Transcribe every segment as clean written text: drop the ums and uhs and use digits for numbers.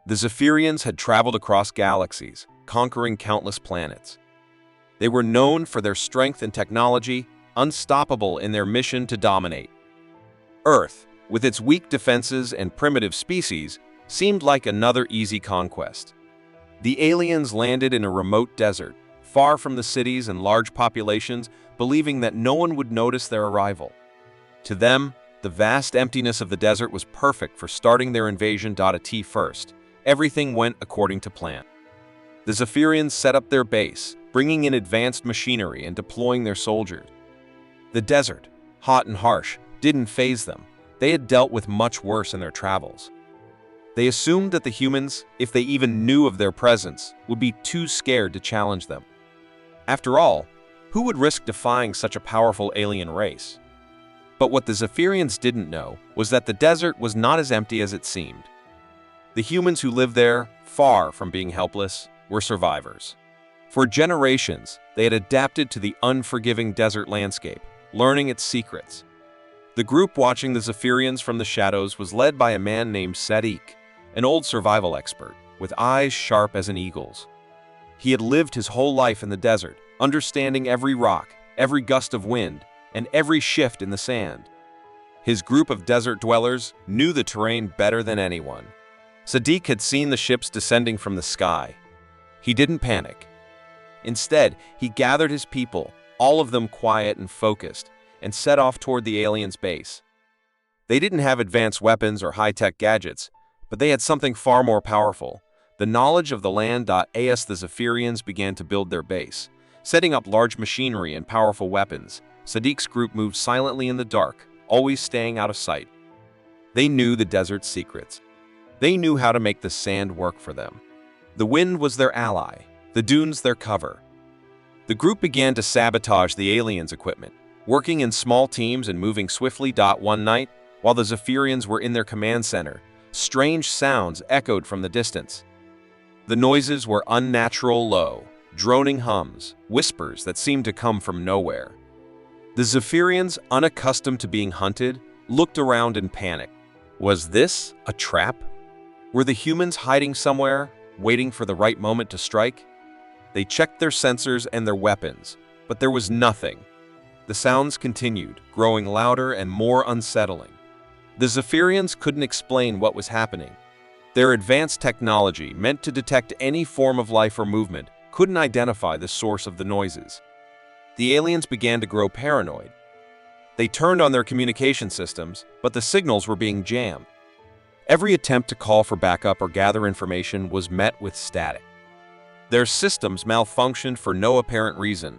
The Zephyrians had traveled across galaxies, conquering countless planets. They were known for their strength and technology, unstoppable in their mission to dominate. Earth, with its weak defenses and primitive species, seemed like another easy conquest. The aliens landed in a remote desert, far from the cities and large populations, believing that no one would notice their arrival. To them, the vast emptiness of the desert was perfect for starting their invasion. At first, everything went according to plan. The Zephyrians set up their base, bringing in advanced machinery and deploying their soldiers. The desert, hot and harsh, didn't faze them. They had dealt with much worse in their travels. They assumed that the humans, if they even knew of their presence, would be too scared to challenge them. After all, who would risk defying such a powerful alien race? But what the Zephyrians didn't know was that the desert was not as empty as it seemed. The humans who lived there, far from being helpless, were survivors. For generations, they had adapted to the unforgiving desert landscape, learning its secrets. The group watching the Zephyrians from the shadows was led by a man named Sadiq, an old survival expert, with eyes sharp as an eagle's. He had lived his whole life in the desert, understanding every rock, every gust of wind, and every shift in the sand. His group of desert dwellers knew the terrain better than anyone. Sadiq had seen the ships descending from the sky. He didn't panic. Instead, he gathered his people, all of them quiet and focused, and set off toward the aliens' base. They didn't have advanced weapons or high-tech gadgets, but they had something far more powerful: the knowledge of the land. As the Zephyrians began to build their base, setting up large machinery and powerful weapons, Sadiq's group moved silently in the dark, always staying out of sight. They knew the desert's secrets. They knew how to make the sand work for them. The wind was their ally, the dunes their cover. The group began to sabotage the aliens' equipment, working in small teams and moving swiftly. One night, while the Zephyrians were in their command center, strange sounds echoed from the distance. The noises were unnatural low, droning hums, whispers that seemed to come from nowhere. The Zephyrians, unaccustomed to being hunted, looked around in panic. Was this a trap? Were the humans hiding somewhere, waiting for the right moment to strike? They checked their sensors and their weapons, but there was nothing. The sounds continued, growing louder and more unsettling. The Zephyrians couldn't explain what was happening. Their advanced technology, meant to detect any form of life or movement, couldn't identify the source of the noises. The aliens began to grow paranoid. They turned on their communication systems, but the signals were being jammed. Every attempt to call for backup or gather information was met with static. Their systems malfunctioned for no apparent reason.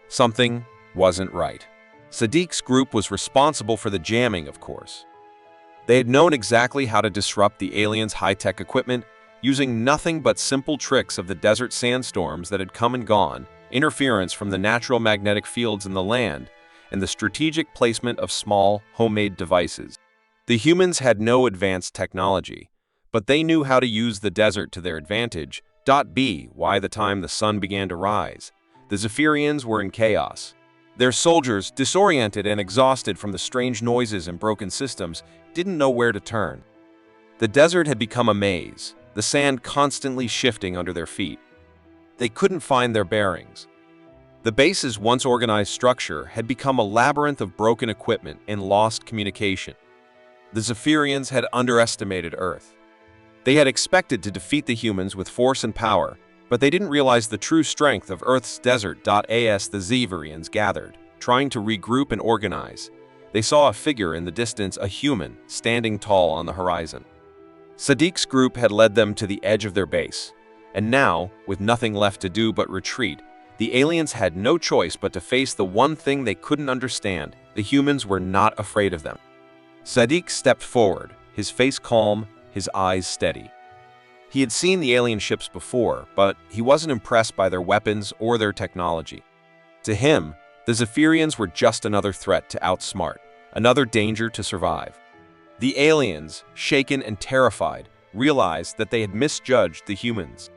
Something wasn't right. Sadiq's group was responsible for the jamming, of course. They had known exactly how to disrupt the aliens' high-tech equipment, using nothing but simple tricks of the desert sandstorms that had come and gone, interference from the natural magnetic fields in the land, and the strategic placement of small, homemade devices. The humans had no advanced technology, but they knew how to use the desert to their advantage. By the time the sun began to rise, the Zephyrians were in chaos. Their soldiers, disoriented and exhausted from the strange noises and broken systems, didn't know where to turn. The desert had become a maze, the sand constantly shifting under their feet. They couldn't find their bearings. The base's once organized structure had become a labyrinth of broken equipment and lost communication. The Zephyrians had underestimated Earth. They had expected to defeat the humans with force and power, but they didn't realize the true strength of Earth's desert. As the Zephyrians gathered, trying to regroup and organize, they saw a figure in the distance, a human, standing tall on the horizon. Sadiq's group had led them to the edge of their base, and now, with nothing left to do but retreat, the aliens had no choice but to face the one thing they couldn't understand: the humans were not afraid of them. Sadiq stepped forward, his face calm, his eyes steady. He had seen the alien ships before, but he wasn't impressed by their weapons or their technology. To him, the Zephyrians were just another threat to outsmart, another danger to survive. The aliens, shaken and terrified, realized that they had misjudged the humans.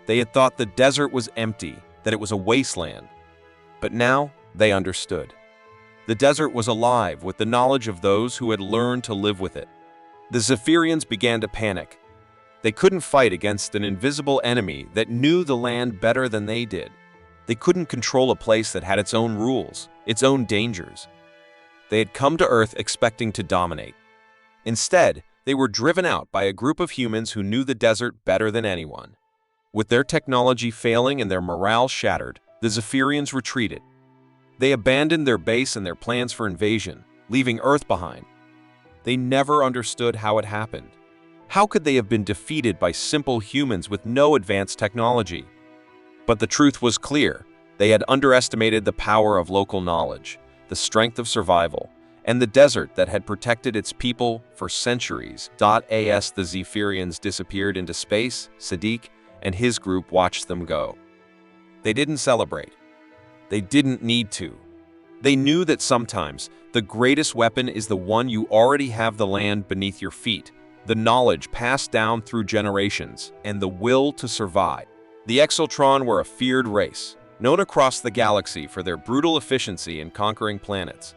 They had thought the desert was empty, that it was a wasteland. But now they understood. The desert was alive with the knowledge of those who had learned to live with it. The Zephyrians began to panic. They couldn't fight against an invisible enemy that knew the land better than they did. They couldn't control a place that had its own rules, its own dangers. They had come to Earth expecting to dominate. Instead, they were driven out by a group of humans who knew the desert better than anyone. With their technology failing and their morale shattered, the Zephyrians retreated. They abandoned their base and their plans for invasion, leaving Earth behind. They never understood how it happened. How could they have been defeated by simple humans with no advanced technology? But the truth was clear. They had underestimated the power of local knowledge, the strength of survival, and the desert that had protected its people for centuries. As the Zephyrians disappeared into space, Sadiq and his group watched them go. They didn't celebrate. They didn't need to. They knew that sometimes the greatest weapon is the one you already have: the land beneath your feet, the knowledge passed down through generations, and the will to survive. The Exotron were a feared race, known across the galaxy for their brutal efficiency in conquering planets.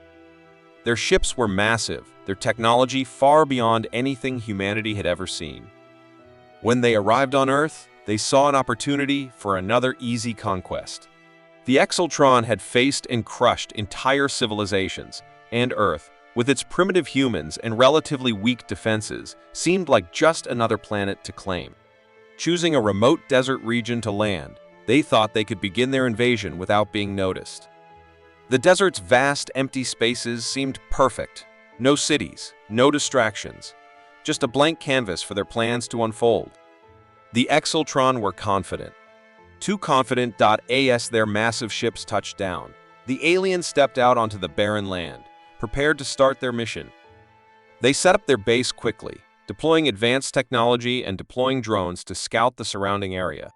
Their ships were massive, their technology far beyond anything humanity had ever seen. When they arrived on Earth, they saw an opportunity for another easy conquest. The Exotron had faced and crushed entire civilizations, and Earth, with its primitive humans and relatively weak defenses, seemed like just another planet to claim. Choosing a remote desert region to land, they thought they could begin their invasion without being noticed. The desert's vast, empty spaces seemed perfect. No cities, no distractions, just a blank canvas for their plans to unfold. The Exotron were confident. Too confident. As their massive ships touched down, the aliens stepped out onto the barren land, prepared to start their mission. They set up their base quickly, deploying advanced technology and deploying drones to scout the surrounding area.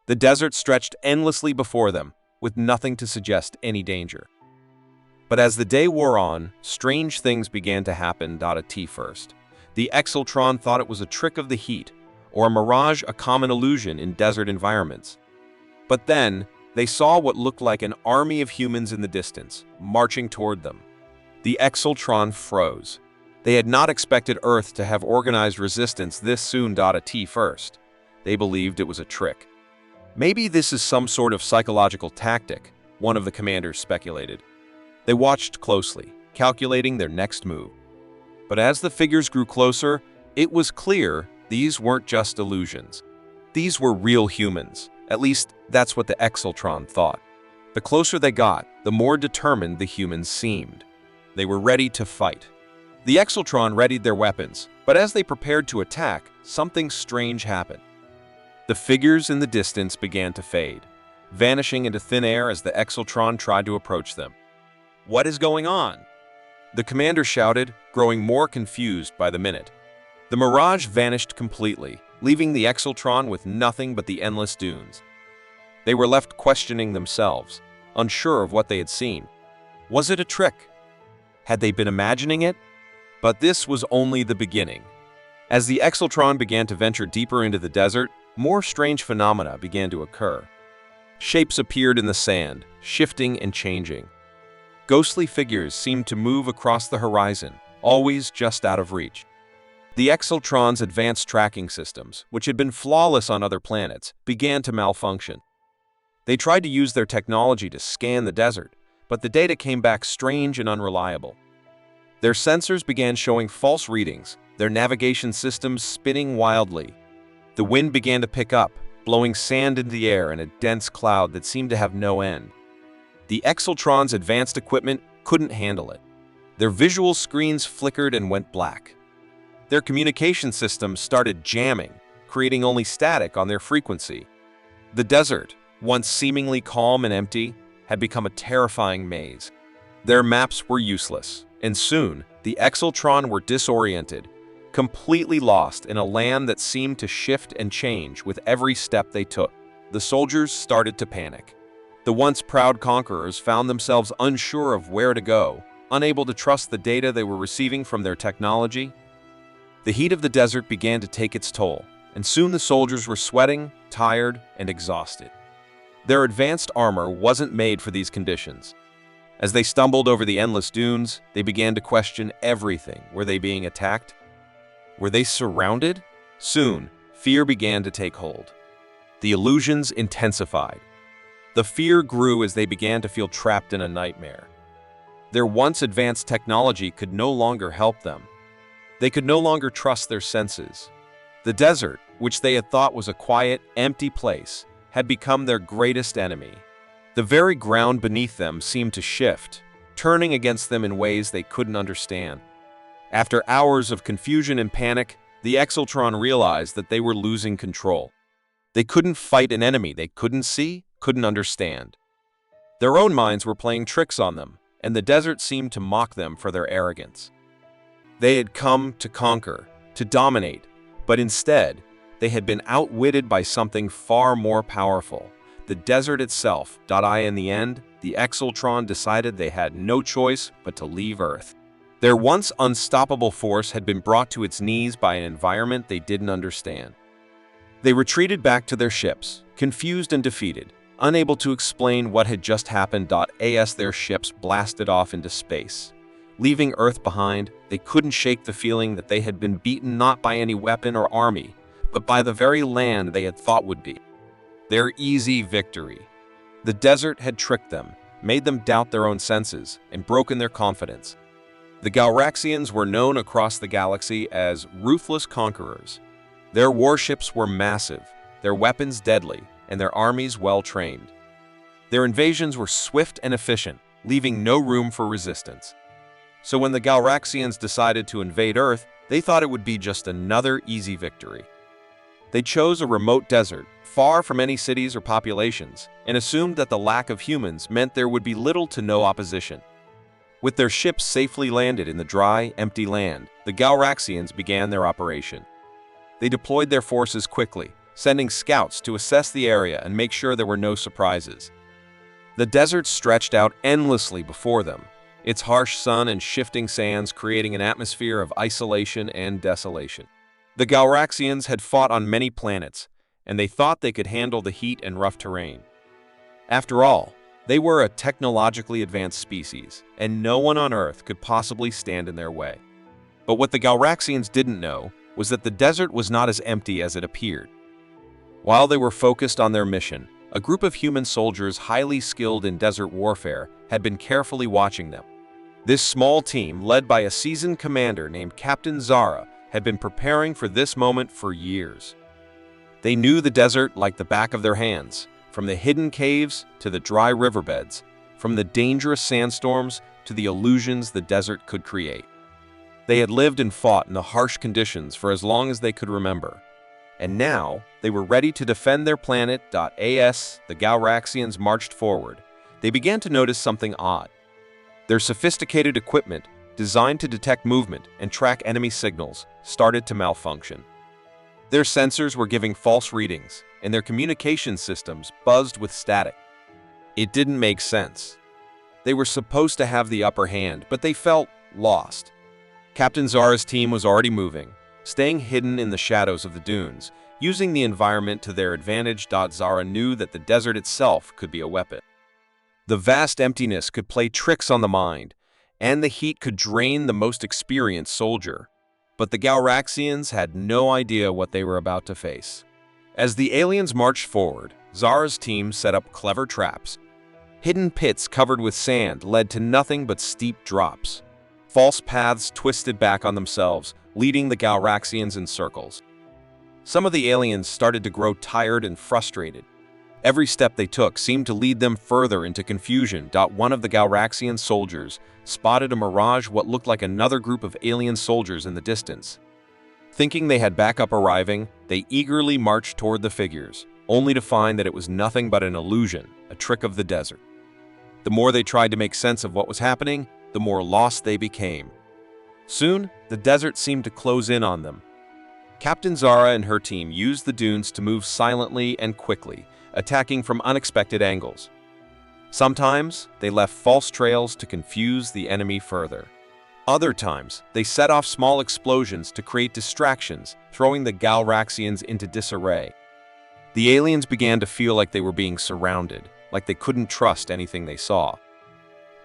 The desert stretched endlessly before them, with nothing to suggest any danger. But as the day wore on, strange things began to happen. At first, the Exotron thought it was a trick of the heat, or a mirage, a common illusion in desert environments. But then, they saw what looked like an army of humans in the distance, marching toward them. The Exotron froze. They had not expected Earth to have organized resistance this soon. At first, they believed it was a trick. Maybe this is some sort of psychological tactic, one of the commanders speculated. They watched closely, calculating their next move. But as the figures grew closer, it was clear these weren't just illusions. These were real humans. At least, that's what the Exotron thought. The closer they got, the more determined the humans seemed. They were ready to fight. The Exotron readied their weapons, but as they prepared to attack, something strange happened. The figures in the distance began to fade, vanishing into thin air as the Exotron tried to approach them. "What is going on?" the commander shouted, growing more confused by the minute. The mirage vanished completely, leaving the Exotron with nothing but the endless dunes. They were left questioning themselves, unsure of what they had seen. Was it a trick? Had they been imagining it? But this was only the beginning. As the Exotron began to venture deeper into the desert, more strange phenomena began to occur. Shapes appeared in the sand, shifting and changing. Ghostly figures seemed to move across the horizon, always just out of reach. The Exotron's advanced tracking systems, which had been flawless on other planets, began to malfunction. They tried to use their technology to scan the desert, but the data came back strange and unreliable. Their sensors began showing false readings, their navigation systems spinning wildly. The wind began to pick up, blowing sand into the air in a dense cloud that seemed to have no end. The Exotron's advanced equipment couldn't handle it. Their visual screens flickered and went black. Their communication systems started jamming, creating only static on their frequency. The desert, once seemingly calm and empty, had become a terrifying maze. Their maps were useless, and soon the Exotron were disoriented, completely lost in a land that seemed to shift and change with every step they took. The soldiers started to panic. The once proud conquerors found themselves unsure of where to go, unable to trust the data they were receiving from their technology. The heat of the desert began to take its toll, and soon the soldiers were sweating, tired, and exhausted. Their advanced armor wasn't made for these conditions. As they stumbled over the endless dunes, they began to question everything. Were they being attacked? Were they surrounded? Soon, fear began to take hold. The illusions intensified. The fear grew as they began to feel trapped in a nightmare. Their once advanced technology could no longer help them. They could no longer trust their senses. The desert, which they had thought was a quiet, empty place, had become their greatest enemy. The very ground beneath them seemed to shift, turning against them in ways they couldn't understand. After hours of confusion and panic, the Exeltron realized that they were losing control. They couldn't fight an enemy they couldn't see, couldn't understand. Their own minds were playing tricks on them, and the desert seemed to mock them for their arrogance. They had come to conquer, to dominate, but instead, they had been outwitted by something far more powerful, the desert itself. In the end, the Exeltron decided they had no choice but to leave Earth. Their once unstoppable force had been brought to its knees by an environment they didn't understand. They retreated back to their ships, confused and defeated, unable to explain what had just happened. As their ships blasted off into space. Leaving Earth behind, they couldn't shake the feeling that they had been beaten not by any weapon or army, but by the very land they had thought would be their easy victory. The desert had tricked them, made them doubt their own senses, and broken their confidence. The Galraxians were known across the galaxy as ruthless conquerors. Their warships were massive, their weapons deadly, and their armies well-trained. Their invasions were swift and efficient, leaving no room for resistance. So when the Galraxians decided to invade Earth, they thought it would be just another easy victory. They chose a remote desert, far from any cities or populations, and assumed that the lack of humans meant there would be little to no opposition. With their ships safely landed in the dry, empty land, the Galraxians began their operation. They deployed their forces quickly, sending scouts to assess the area and make sure there were no surprises. The desert stretched out endlessly before them, its harsh sun and shifting sands creating an atmosphere of isolation and desolation. The Galraxians had fought on many planets, and they thought they could handle the heat and rough terrain. After all, they were a technologically advanced species, and no one on Earth could possibly stand in their way. But what the Galraxians didn't know was that the desert was not as empty as it appeared. While they were focused on their mission, a group of human soldiers highly skilled in desert warfare had been carefully watching them. This small team, led by a seasoned commander named Captain Zara, had been preparing for this moment for years. They knew the desert like the back of their hands, from the hidden caves to the dry riverbeds, from the dangerous sandstorms to the illusions the desert could create. They had lived and fought in the harsh conditions for as long as they could remember. And now, they were ready to defend their planet. As the Galraxians marched forward, they began to notice something odd. Their sophisticated equipment, designed to detect movement and track enemy signals, started to malfunction. Their sensors were giving false readings, and their communication systems buzzed with static. It didn't make sense. They were supposed to have the upper hand, but they felt lost. Captain Zara's team was already moving, staying hidden in the shadows of the dunes, using the environment to their advantage. Zara knew that the desert itself could be a weapon. The vast emptiness could play tricks on the mind, and the heat could drain the most experienced soldier. But the Galraxians had no idea what they were about to face. As the aliens marched forward, Zara's team set up clever traps. Hidden pits covered with sand led to nothing but steep drops. False paths twisted back on themselves, leading the Galraxians in circles. Some of the aliens started to grow tired and frustrated. Every step they took seemed to lead them further into confusion. One of the Galraxian soldiers spotted a mirage, what looked like another group of alien soldiers in the distance. Thinking they had backup arriving, they eagerly marched toward the figures, only to find that it was nothing but an illusion, a trick of the desert. The more they tried to make sense of what was happening, the more lost they became. Soon, the desert seemed to close in on them. Captain Zara and her team used the dunes to move silently and quickly, attacking from unexpected angles. Sometimes, they left false trails to confuse the enemy further. Other times, they set off small explosions to create distractions, throwing the Galraxians into disarray. The aliens began to feel like they were being surrounded, like they couldn't trust anything they saw.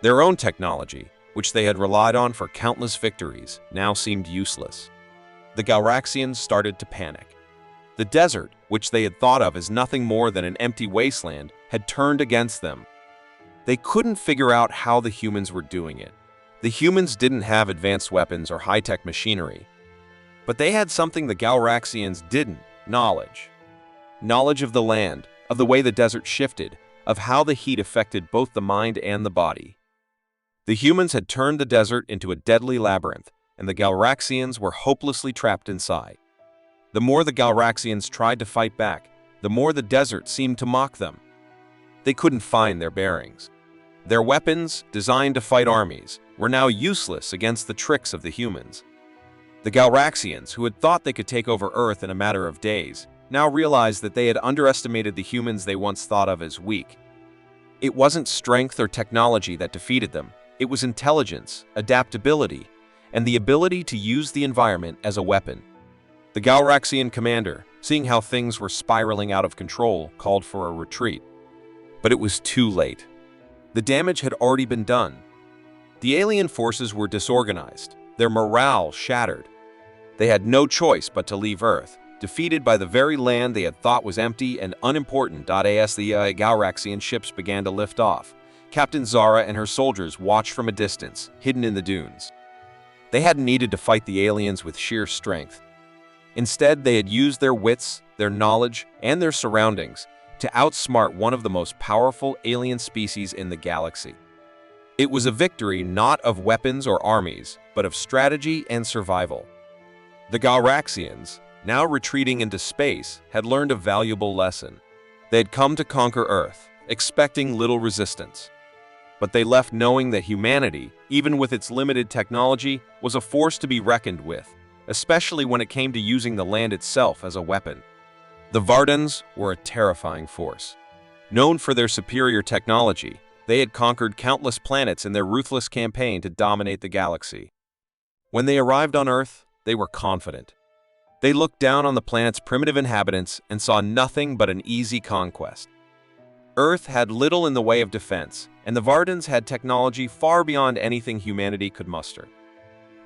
Their own technology, which they had relied on for countless victories, now seemed useless. The Galraxians started to panic. The desert, which they had thought of as nothing more than an empty wasteland, had turned against them. They couldn't figure out how the humans were doing it. The humans didn't have advanced weapons or high-tech machinery. But they had something the Galraxians didn't: knowledge. Knowledge of the land, of the way the desert shifted, of how the heat affected both the mind and the body. The humans had turned the desert into a deadly labyrinth, and the Galraxians were hopelessly trapped inside. The more the Galraxians tried to fight back, the more the desert seemed to mock them. They couldn't find their bearings. Their weapons, designed to fight armies, were now useless against the tricks of the humans. The Galraxians, who had thought they could take over Earth in a matter of days, now realized that they had underestimated the humans they once thought of as weak. It wasn't strength or technology that defeated them. It was intelligence, adaptability, and the ability to use the environment as a weapon. The Galraxian commander, seeing how things were spiraling out of control, called for a retreat. But it was too late. The damage had already been done. The alien forces were disorganized, their morale shattered. They had no choice but to leave Earth, defeated by the very land they had thought was empty and unimportant. As the Galraxian ships began to lift off, Captain Zara and her soldiers watched from a distance, hidden in the dunes. They hadn't needed to fight the aliens with sheer strength. Instead, they had used their wits, their knowledge, and their surroundings to outsmart one of the most powerful alien species in the galaxy. It was a victory not of weapons or armies, but of strategy and survival. The Galraxians, now retreating into space, had learned a valuable lesson. They had come to conquer Earth, expecting little resistance. But they left knowing that humanity, even with its limited technology, was a force to be reckoned with, especially when it came to using the land itself as a weapon. The Vardans were a terrifying force. Known for their superior technology, they had conquered countless planets in their ruthless campaign to dominate the galaxy. When they arrived on Earth, they were confident. They looked down on the planet's primitive inhabitants and saw nothing but an easy conquest. Earth had little in the way of defense, and the Vardans had technology far beyond anything humanity could muster.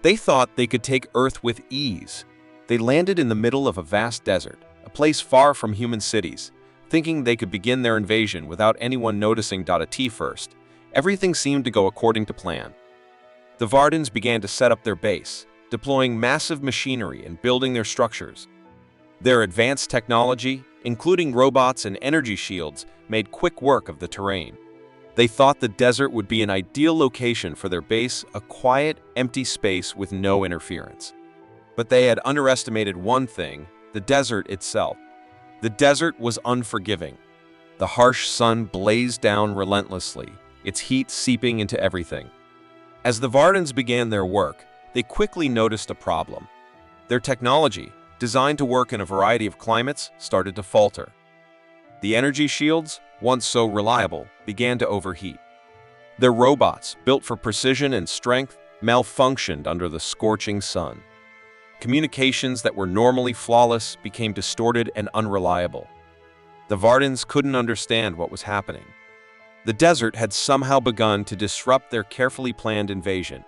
They thought they could take Earth with ease. They landed in the middle of a vast desert, a place far from human cities, thinking they could begin their invasion without anyone noticing. At first, everything seemed to go according to plan. The Vardans began to set up their base, deploying massive machinery and building their structures. Their advanced technology, including robots and energy shields, made quick work of the terrain. They thought the desert would be an ideal location for their base, a quiet, empty space with no interference. But they had underestimated one thing: the desert itself. The desert was unforgiving. The harsh sun blazed down relentlessly, its heat seeping into everything. As the Vardans began their work, they quickly noticed a problem. Their technology, designed to work in a variety of climates, started to falter. The energy shields, once so reliable, began to overheat. Their robots, built for precision and strength, malfunctioned under the scorching sun. Communications that were normally flawless became distorted and unreliable. The Vardans couldn't understand what was happening. The desert had somehow begun to disrupt their carefully planned invasion.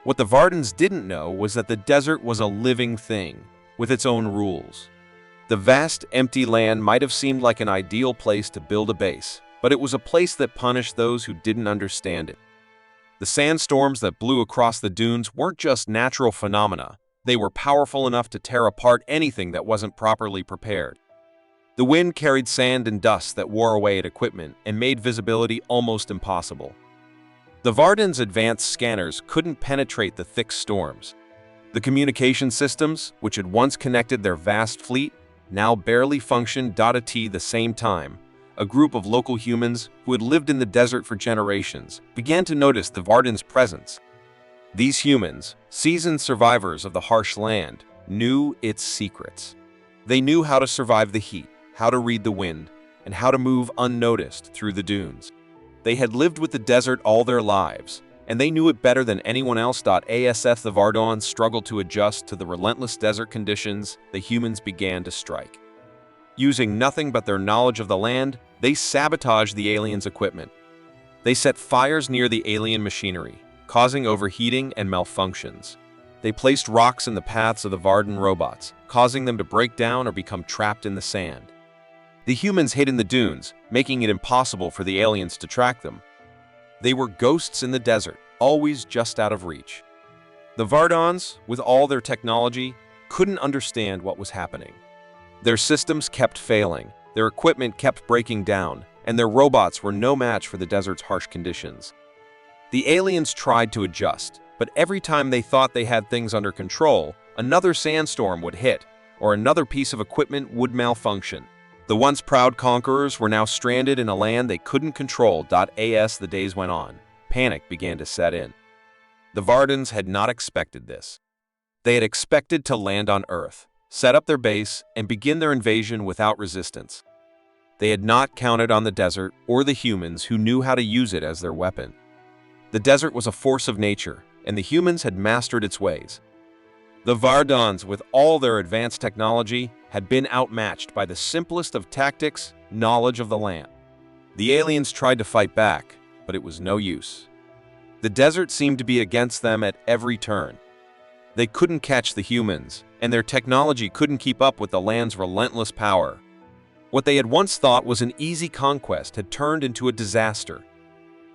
What the Vardans didn't know was that the desert was a living thing, with its own rules. The vast, empty land might have seemed like an ideal place to build a base, but it was a place that punished those who didn't understand it. The sandstorms that blew across the dunes weren't just natural phenomena. They were powerful enough to tear apart anything that wasn't properly prepared. The wind carried sand and dust that wore away at equipment and made visibility almost impossible. The Vardans' advanced scanners couldn't penetrate the thick storms. The communication systems, which had once connected their vast fleet, now barely functioned. At the same time, a group of local humans who had lived in the desert for generations began to notice the Vardans' presence. These humans, seasoned survivors of the harsh land, knew its secrets. They knew how to survive the heat, how to read the wind, and how to move unnoticed through the dunes. They had lived with the desert all their lives, and they knew it better than anyone else. As the Vardans struggled to adjust to the relentless desert conditions, the humans began to strike. Using nothing but their knowledge of the land, they sabotaged the aliens' equipment. They set fires near the alien machinery, causing overheating and malfunctions. They placed rocks in the paths of the Vardan robots, causing them to break down or become trapped in the sand. The humans hid in the dunes, making it impossible for the aliens to track them. They were ghosts in the desert, always just out of reach. The Vardans, with all their technology, couldn't understand what was happening. Their systems kept failing, their equipment kept breaking down, and their robots were no match for the desert's harsh conditions. The aliens tried to adjust, but every time they thought they had things under control, another sandstorm would hit, or another piece of equipment would malfunction. The once proud conquerors were now stranded in a land they couldn't control. As the days went on, panic began to set in. The Vardans had not expected this. They had expected to land on Earth, set up their base, and begin their invasion without resistance. They had not counted on the desert or the humans who knew how to use it as their weapon. The desert was a force of nature, and the humans had mastered its ways. The Vardans, with all their advanced technology, had been outmatched by the simplest of tactics, knowledge of the land. The aliens tried to fight back, but it was no use. The desert seemed to be against them at every turn. They couldn't catch the humans, and their technology couldn't keep up with the land's relentless power. What they had once thought was an easy conquest had turned into a disaster.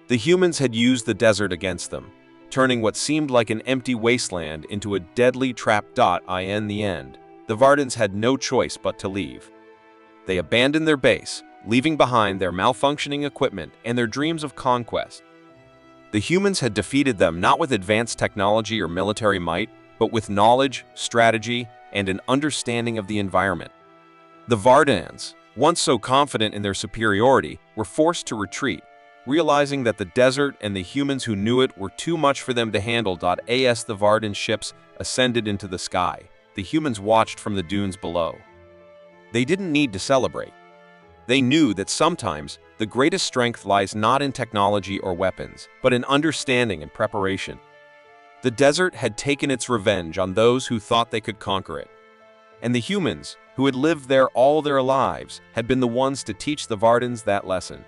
The humans had used the desert against them, turning what seemed like an empty wasteland into a deadly trap. In the end, the Vardans had no choice but to leave. They abandoned their base, leaving behind their malfunctioning equipment and their dreams of conquest. The humans had defeated them not with advanced technology or military might, but with knowledge, strategy, and an understanding of the environment. The Vardans, once so confident in their superiority, were forced to retreat, realizing that the desert and the humans who knew it were too much for them to handle. As the Vardan ships ascended into the sky, the humans watched from the dunes below. They didn't need to celebrate. They knew that sometimes the greatest strength lies not in technology or weapons, but in understanding and preparation. The desert had taken its revenge on those who thought they could conquer it. And the humans, who had lived there all their lives, had been the ones to teach the Vardans that lesson.